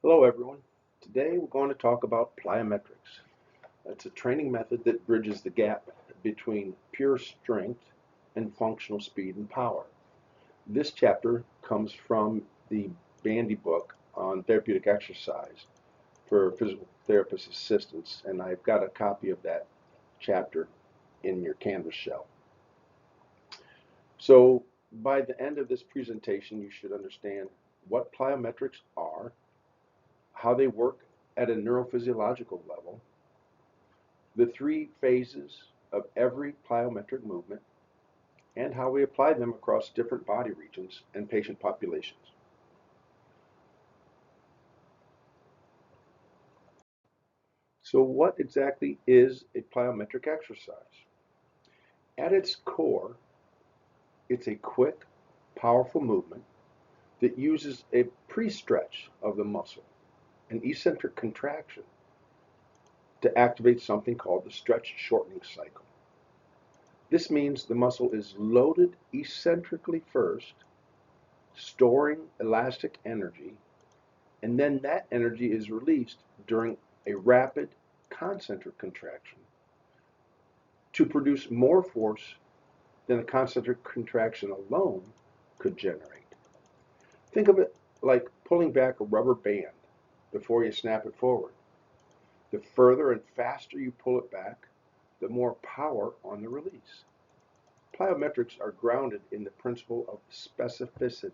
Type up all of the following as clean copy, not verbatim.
Hello everyone. Today we're going to talk about plyometrics. It's a training method that bridges the gap between pure strength and functional speed and power. This chapter comes from the Bandy book on therapeutic exercise for physical therapist assistants, and I've got a copy of that chapter in your Canvas shell. So by the end of this presentation, you should understand what plyometrics are, how they work at a neurophysiological level, the three phases of every plyometric movement, and how we apply them across different body regions and patient populations. So what exactly is a plyometric exercise? At its core, it's a quick, powerful movement that uses a pre-stretch of the muscle, an eccentric contraction, to activate something called the stretch shortening cycle. This means the muscle is loaded eccentrically first, storing elastic energy, and then that energy is released during a rapid concentric contraction to produce more force than a concentric contraction alone could generate. Think of it like pulling back a rubber band before you snap it forward. The further and faster you pull it back, the more power on the release. Plyometrics are grounded in the principle of specificity.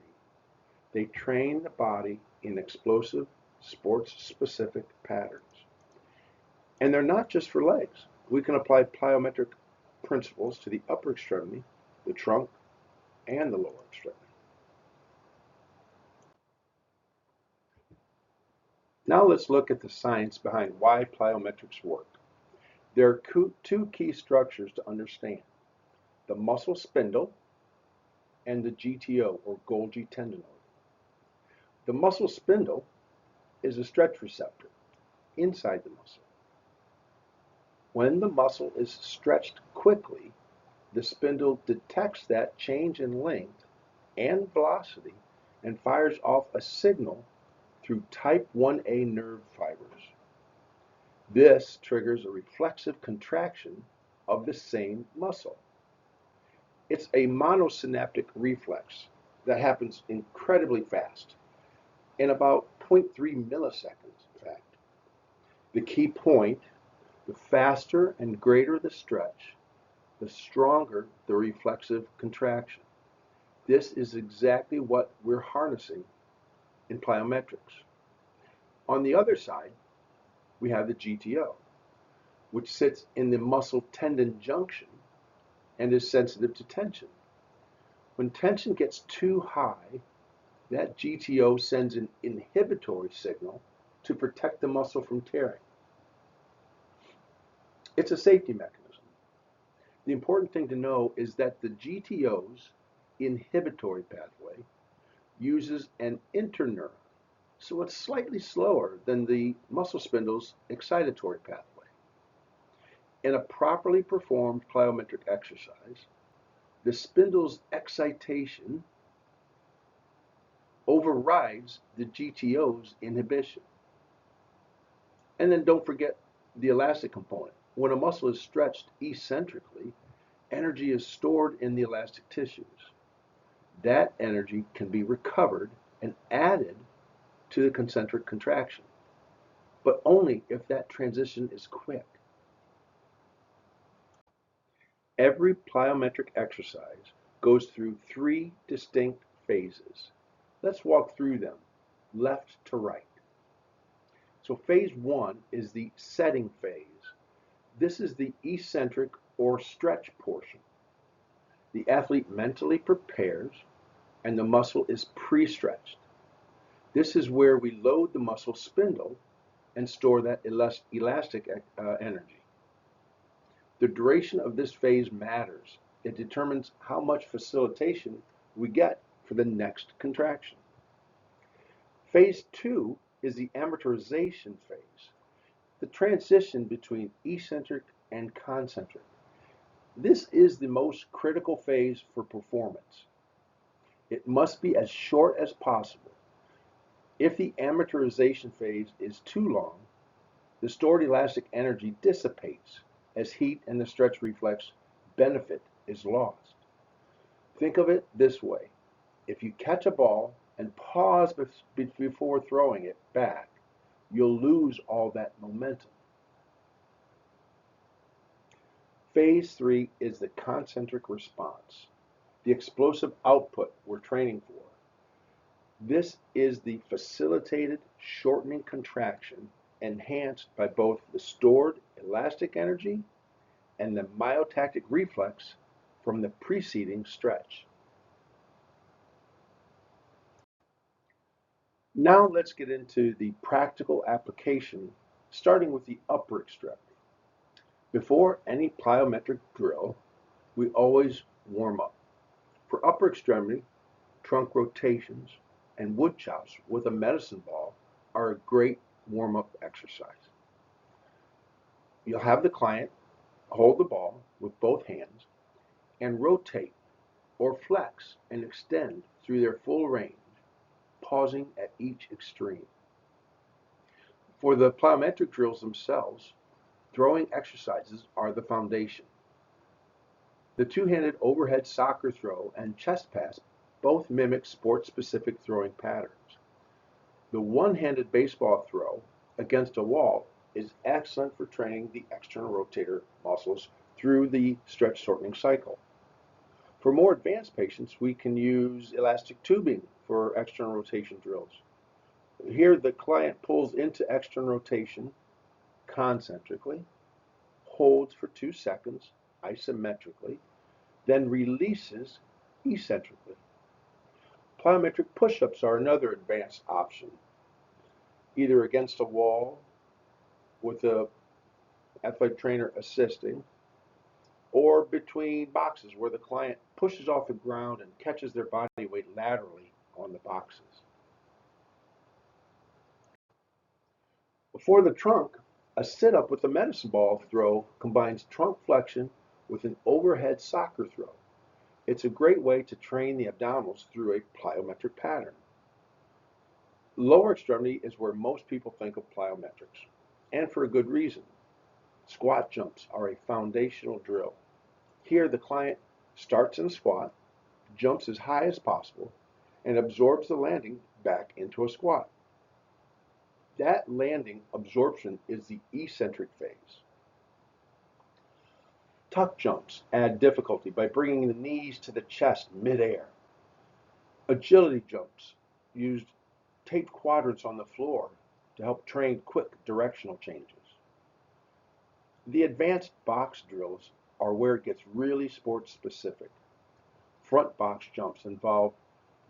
They train the body in explosive, sports-specific patterns. And they're not just for legs. We can apply plyometric principles to the upper extremity, the trunk, and the lower extremity. Now let's look at the science behind why plyometrics work. There are two key structures to understand: the muscle spindle and the GTO, or Golgi tendinoid. The muscle spindle is a stretch receptor inside the muscle. When the muscle is stretched quickly, the spindle detects that change in length and velocity and fires off a signal through type 1A nerve fibers. This triggers a reflexive contraction of the same muscle. It's a monosynaptic reflex that happens incredibly fast, in about 0.3 milliseconds, in fact. The key point: the faster and greater the stretch, the stronger the reflexive contraction. This is exactly what we're harnessing in plyometrics. On the other side, we have the GTO, which sits in the muscle-tendon junction and is sensitive to tension. When tension gets too high, that GTO sends an inhibitory signal to protect the muscle from tearing. It's a safety mechanism. The important thing to know is that the GTO's inhibitory pathway uses an interneuron, so it's slightly slower than the muscle spindle's excitatory pathway. In a properly performed plyometric exercise, the spindle's excitation overrides the GTO's inhibition. And then don't forget the elastic component. When a muscle is stretched eccentrically, energy is stored in the elastic tissues. That energy can be recovered and added to the concentric contraction, but only if that transition is quick. Every plyometric exercise goes through three distinct phases. Let's walk through them, left to right. So phase one is the setting phase. This is the eccentric or stretch portion. The athlete mentally prepares and the muscle is pre-stretched. This is where we load the muscle spindle and store that elastic energy. The duration of this phase matters. It determines how much facilitation we get for the next contraction. Phase two is the amortization phase, the transition between eccentric and concentric. This is the most critical phase for performance. It must be as short as possible. If the amortization phase is too long, the stored elastic energy dissipates as heat and the stretch reflex benefit is lost. Think of it this way. If you catch a ball and pause before throwing it back, you'll lose all that momentum. Phase 3 is the concentric response, the explosive output we're training for. This is the facilitated shortening contraction enhanced by both the stored elastic energy and the myotactic reflex from the preceding stretch. Now let's get into the practical application, starting with the upper extremity. Before any plyometric drill, we always warm up. For upper extremity, trunk rotations and wood chops with a medicine ball are a great warm-up exercise. You'll have the client hold the ball with both hands and rotate or flex and extend through their full range, pausing at each extreme. For the plyometric drills themselves, throwing exercises are the foundation. The two-handed overhead soccer throw and chest pass both mimic sport-specific throwing patterns. The one-handed baseball throw against a wall is excellent for training the external rotator muscles through the stretch shortening cycle. For more advanced patients, we can use elastic tubing for external rotation drills. Here, the client pulls into external rotation concentrically, holds for 2 seconds isometrically, then releases eccentrically. Plyometric push-ups are another advanced option, either against a wall with an athletic trainer assisting, or between boxes where the client pushes off the ground and catches their body weight laterally on the boxes. For the trunk, a sit-up with a medicine ball throw combines trunk flexion with an overhead soccer throw. It's a great way to train the abdominals through a plyometric pattern. Lower extremity is where most people think of plyometrics, and for a good reason. Squat jumps are a foundational drill. Here, the client starts in a squat, jumps as high as possible, and absorbs the landing back into a squat. That landing absorption is the eccentric phase. Tuck jumps add difficulty by bringing the knees to the chest midair. Agility jumps used taped quadrants on the floor to help train quick directional changes. The advanced box drills are where it gets really sport specific. Front box jumps involve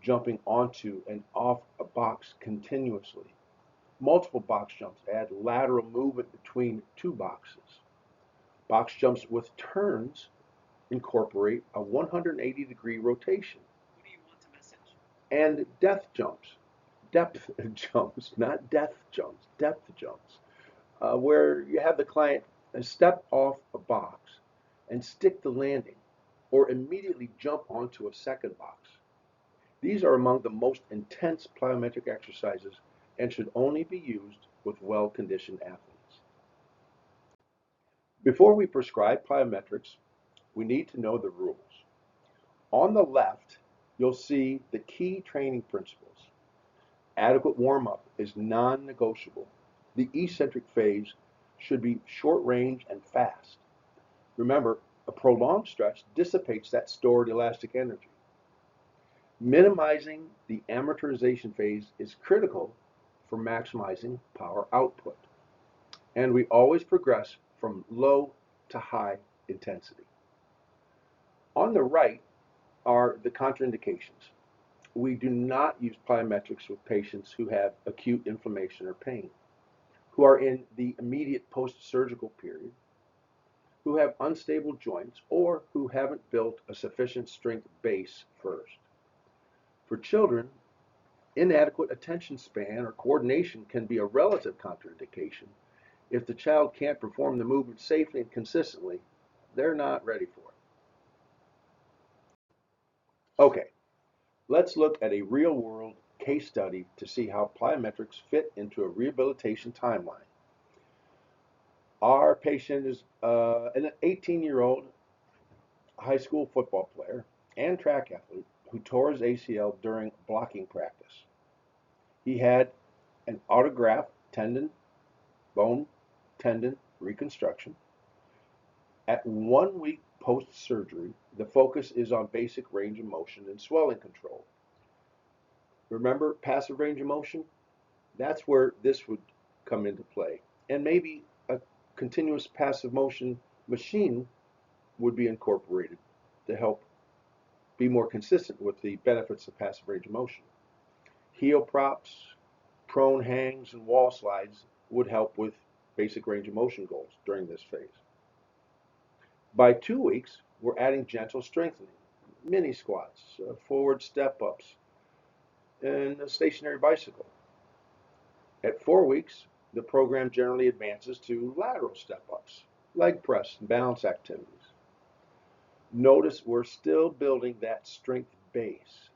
jumping onto and off a box continuously. Multiple box jumps add lateral movement between two boxes. Box jumps with turns incorporate a 180-degree rotation. Who do you want to message? And depth jumps, not death jumps, depth jumps, where you have the client step off a box and stick the landing or immediately jump onto a second box. These are among the most intense plyometric exercises and should only be used with well-conditioned athletes. Before we prescribe plyometrics, we need to know the rules. On the left, you'll see the key training principles. Adequate warm-up is non-negotiable. The eccentric phase should be short range and fast. Remember, a prolonged stretch dissipates that stored elastic energy. Minimizing the amortization phase is critical for maximizing power output. And we always progress from low to high intensity. On the right are the contraindications. We do not use plyometrics with patients who have acute inflammation or pain, who are in the immediate post-surgical period, who have unstable joints, or who haven't built a sufficient strength base first. For children, inadequate attention span or coordination can be a relative contraindication. If the child can't perform the movement safely and consistently, they're not ready for it. Okay, let's look at a real-world case study to see how plyometrics fit into a rehabilitation timeline. Our patient is an 18-year-old high school football player and track athlete who tore his ACL during blocking practice. He had an autograft bone tendon reconstruction. At 1 week post-surgery, the focus is on basic range of motion and swelling control. Remember passive range of motion? That's where this would come into play. And maybe a continuous passive motion machine would be incorporated to help be more consistent with the benefits of passive range of motion. Heel props, prone hangs, and wall slides would help with basic range of motion goals during this phase. By 2 weeks, we're adding gentle strengthening, mini squats, forward step-ups, and a stationary bicycle. At 4 weeks, the program generally advances to lateral step-ups, leg press, and balance activities. Notice we're still building that strength base.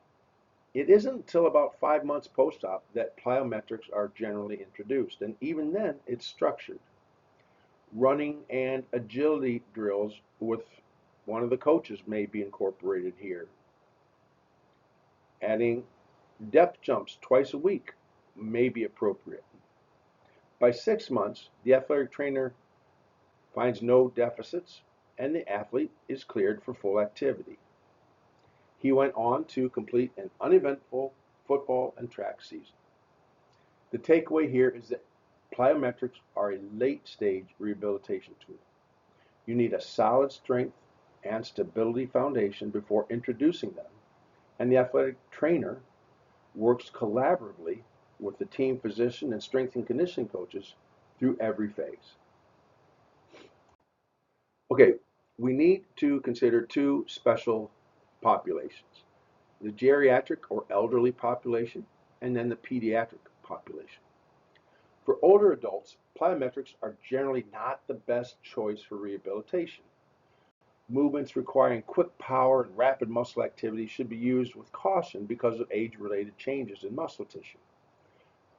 It isn't until about 5 months post-op that plyometrics are generally introduced, and even then, it's structured. Running and agility drills with one of the coaches may be incorporated here. Adding depth jumps twice a week may be appropriate. By 6 months, the athletic trainer finds no deficits and the athlete is cleared for full activity. He went on to complete an uneventful football and track season. The takeaway here is that plyometrics are a late-stage rehabilitation tool. You need a solid strength and stability foundation before introducing them, and the athletic trainer works collaboratively with the team physician and strength and conditioning coaches through every phase. Okay, we need to consider two special populations, the geriatric or elderly population, and then the pediatric population. For older adults, plyometrics are generally not the best choice for rehabilitation. Movements requiring quick power and rapid muscle activity should be used with caution because of age-related changes in muscle tissue.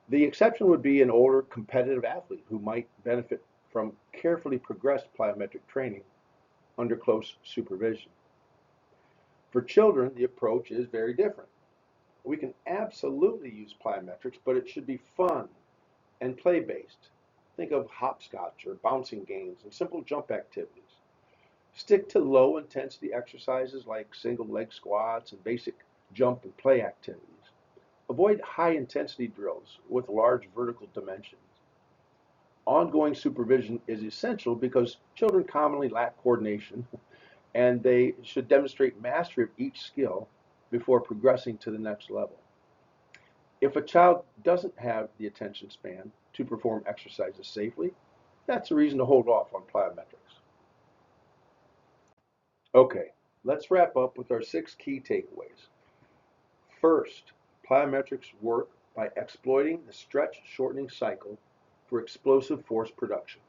The exception would be an older competitive athlete who might benefit from carefully progressed plyometric training under close supervision. For children, the approach is very different. We can absolutely use plyometrics, but it should be fun and play-based. Think of hopscotch or bouncing games and simple jump activities. Stick to low-intensity exercises like single leg squats and basic jump and play activities. Avoid high-intensity drills with large vertical dimensions. Ongoing supervision is essential because children commonly lack coordination and they should demonstrate mastery of each skill before progressing to the next level. If a child doesn't have the attention span to perform exercises safely, that's a reason to hold off on plyometrics. Okay, let's wrap up with our 6 key takeaways. First, plyometrics work by exploiting the stretch shortening cycle for explosive force production.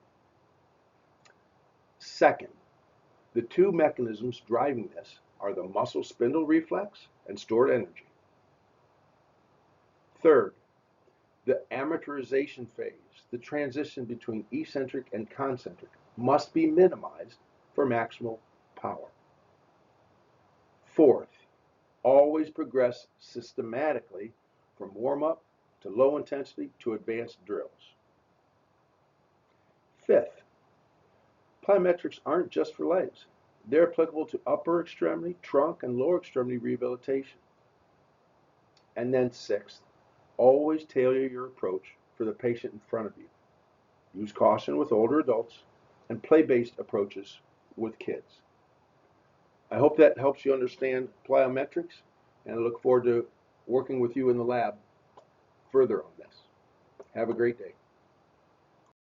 Second, the two mechanisms driving this are the muscle spindle reflex and stored energy. Third, the amortization phase, the transition between eccentric and concentric, must be minimized for maximal power. Fourth, always progress systematically from warm-up to low intensity to advanced drills. Fifth, plyometrics aren't just for legs. They're applicable to upper extremity, trunk, and lower extremity rehabilitation. And then sixth, always tailor your approach for the patient in front of you. Use caution with older adults and play-based approaches with kids. I hope that helps you understand plyometrics, and I look forward to working with you in the lab further on this. Have a great day.